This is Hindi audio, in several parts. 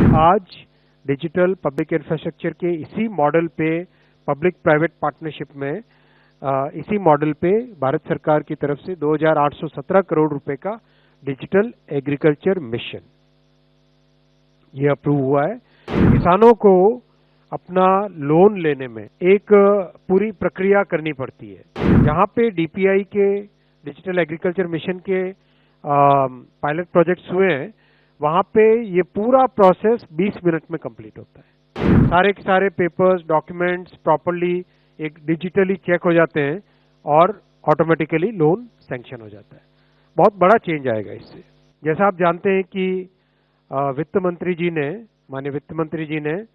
आज डिजिटल पब्लिक इंफ्रास्ट्रक्चर के इसी मॉडल पे पब्लिक प्राइवेट पार्टनरशिप में इसी मॉडल पे भारत सरकार की तरफ से 2817 करोड़ रुपए का डिजिटल एग्रीकल्चर मिशन ये अप्रूव हुआ है। किसानों को अपना लोन लेने में एक पूरी प्रक्रिया करनी पड़ती है। जहां पे डीपीआई के डिजिटल एग्रीकल्चर मिशन के पायलट प्रोजेक्ट्स हुए हैं, वहां पे ये पूरा प्रोसेस 20 मिनट में कंप्लीट होता है। सारे के सारे पेपर्स, डॉक्यूमेंट्स प्रॉपरली एक डिजिटली चेक हो जाते हैं और ऑटोमेटिकली लोन सैंक्शन हो जाता है। बहुत बड़ा चेंज आएगा इससे। जैसा आप जानते हैं कि वित्त मंत्री जी ने, माननीय वित्त मंत्री जी ने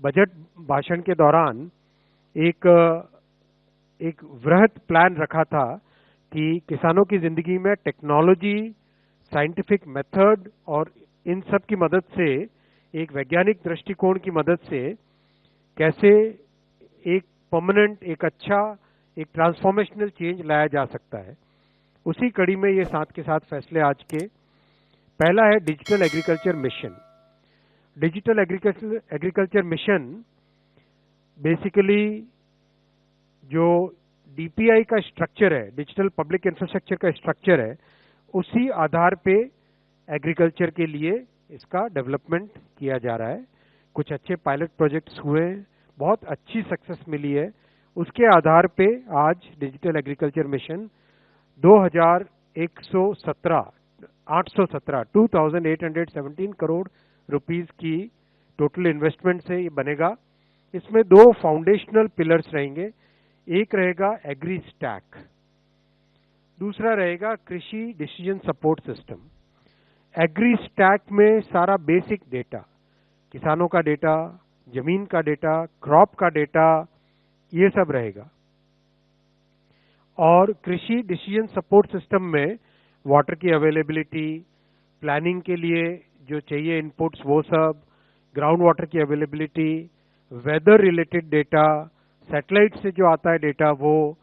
बजट भाषण के दौरान एक वृहद प्लान रखा था कि किसानों की जिंदगी में टेक्नोलॉजी, साइंटिफिक मेथड और इन सब की मदद से, एक वैज्ञानिक दृष्टिकोण की मदद से कैसे एक परमानेंट, एक अच्छा, एक ट्रांसफॉर्मेशनल चेंज लाया जा सकता है। उसी कड़ी में ये साथ के साथ फैसले आज के। पहला है digital agriculture mission. Digital agriculture mission basically जो डीपीआई का स्ट्रक्चर है, डिजिटल पब्लिक इंफ्रास्ट्रक्चर का स्ट्रक्चर है, उसी आधार पे एग्रीकल्चर के लिए इसका डेवलपमेंट किया जा रहा है। कुछ अच्छे पायलट प्रोजेक्ट्स हुए हैं, बहुत अच्छी सक्सेस मिली है। उसके आधार पे आज digital agriculture mission 2817 crore rupees की टोटल इन्वेस्टमेंट से ये बनेगा। इसमें दो फाउंडेशनल पिलर्स रहेंगे। एक रहेगा एग्री स्टैक, दूसरा रहेगा कृषि decision support system. Agri stack में सारा बेसिक डेटा, किसानों का डेटा, जमीन का डेटा, क्रॉप का डेटा, ये सब रहेगा। और कृषि डिसीजन सपोर्ट सिस्टम में वाटर की अवेलेबिलिटी, प्लानिंग के लिए जो चाहिए इनपुट्स वो सब, ग्राउंड वाटर की availability, weather related data, satellite से जो आता है डेटा वो,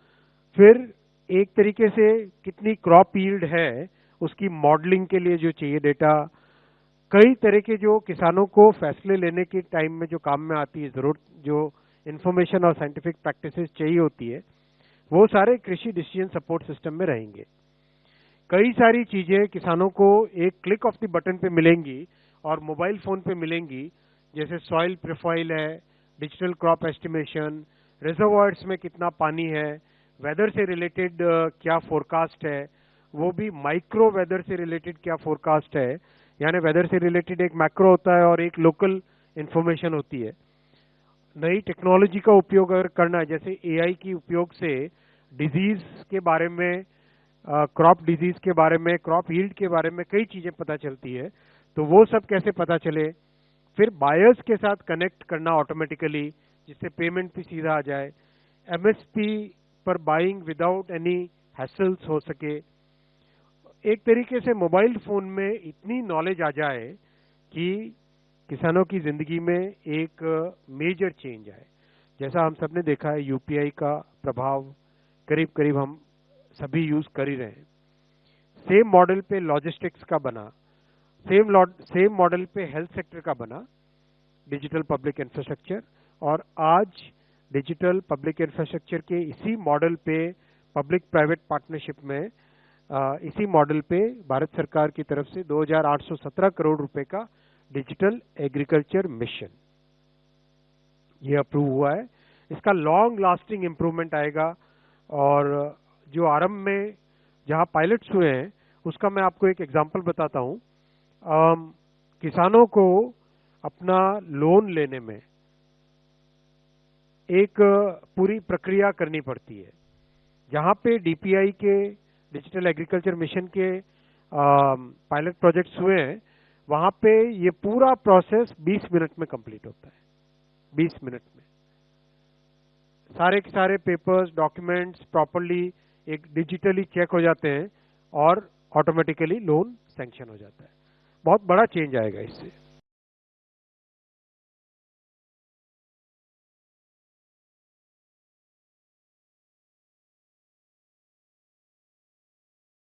फिर एक तरीके से कितनी क्रॉप यील्ड है उसकी मॉडलिंग के लिए जो चाहिए डेटा, कई तरह के जो किसानों को फैसले लेने के टाइम में जो काम में आती है जरूरत, जो इन्फॉर्मेशन और साइंटिफिक प्रैक्टिसेस चाहिए होती है, वो सारे कृषि डिसीजन सपोर्ट सिस्टम में रहेंगे। कई सारी चीजें किसानों को एक क्लिक ऑफ द बटन पे मिलेंगी और मोबाइल फोन पे मिलेंगी, जैसे सॉइल प्रोफाइल है, डिजिटल क्रॉप एस्टिमेशन, रिजर्वॉयर्स में कितना पानी है, वेदर से रिलेटेड क्या फोरकास्ट है, वो भी माइक्रो वेदर से रिलेटेड क्या फोरकास्ट है, यानी वेदर से रिलेटेड एक मैक्रो होता है और एक लोकल इंफॉर्मेशन होती है। नई टेक्नोलॉजी का उपयोग अगर करना है, जैसे एआई की उपयोग से डिजीज के बारे में, क्रॉप डिजीज के बारे में, क्रॉप यील्ड के बारे में कई चीजें पता चलती है, तो वो सब कैसे पता चले। फिर बायर्स के साथ कनेक्ट करना ऑटोमेटिकली, जिससे पेमेंट भी सीधा आ जाए, एमएसपी पर बाइंग विदाउट एनी हैसल्स हो सके। एक तरीके से मोबाइल फोन में इतनी नॉलेज आ जाए कि किसानों की जिंदगी में एक मेजर चेंज आए। जैसा हम सब ने देखा है, यूपीआई का प्रभाव करीब करीब हम सभी यूज कर ही रहे हैं। सेम मॉडल पे लॉजिस्टिक्स का बना, सेम मॉडल पे हेल्थ सेक्टर का बना डिजिटल पब्लिक इंफ्रास्ट्रक्चर, और आज डिजिटल पब्लिक इंफ्रास्ट्रक्चर के इसी मॉडल पे पब्लिक प्राइवेट पार्टनरशिप में इसी मॉडल पे भारत सरकार की तरफ से 2817 करोड़ रुपए का डिजिटल एग्रीकल्चर मिशन ये अप्रूव हुआ है। इसका लॉन्ग लास्टिंग इंप्रूवमेंट आएगा, और जो आरंभ में जहां पायलट्स हुए हैं उसका मैं आपको एक एग्जांपल बताता हूं। किसानों को अपना लोन लेने में एक पूरी प्रक्रिया करनी पड़ती है। जहां पे डीपीआई के डिजिटल एग्रीकल्चर मिशन के पायलट प्रोजेक्ट्स हुए हैं, वहां पे ये पूरा प्रोसेस 20 मिनट में कंप्लीट होता है। 20 मिनट में सारे के सारे पेपर्स, डॉक्यूमेंट्स प्रॉपरली एक डिजिटली चेक हो जाते हैं और ऑटोमेटिकली लोन सैंक्शन हो जाता है। बहुत बड़ा चेंज आएगा इससे।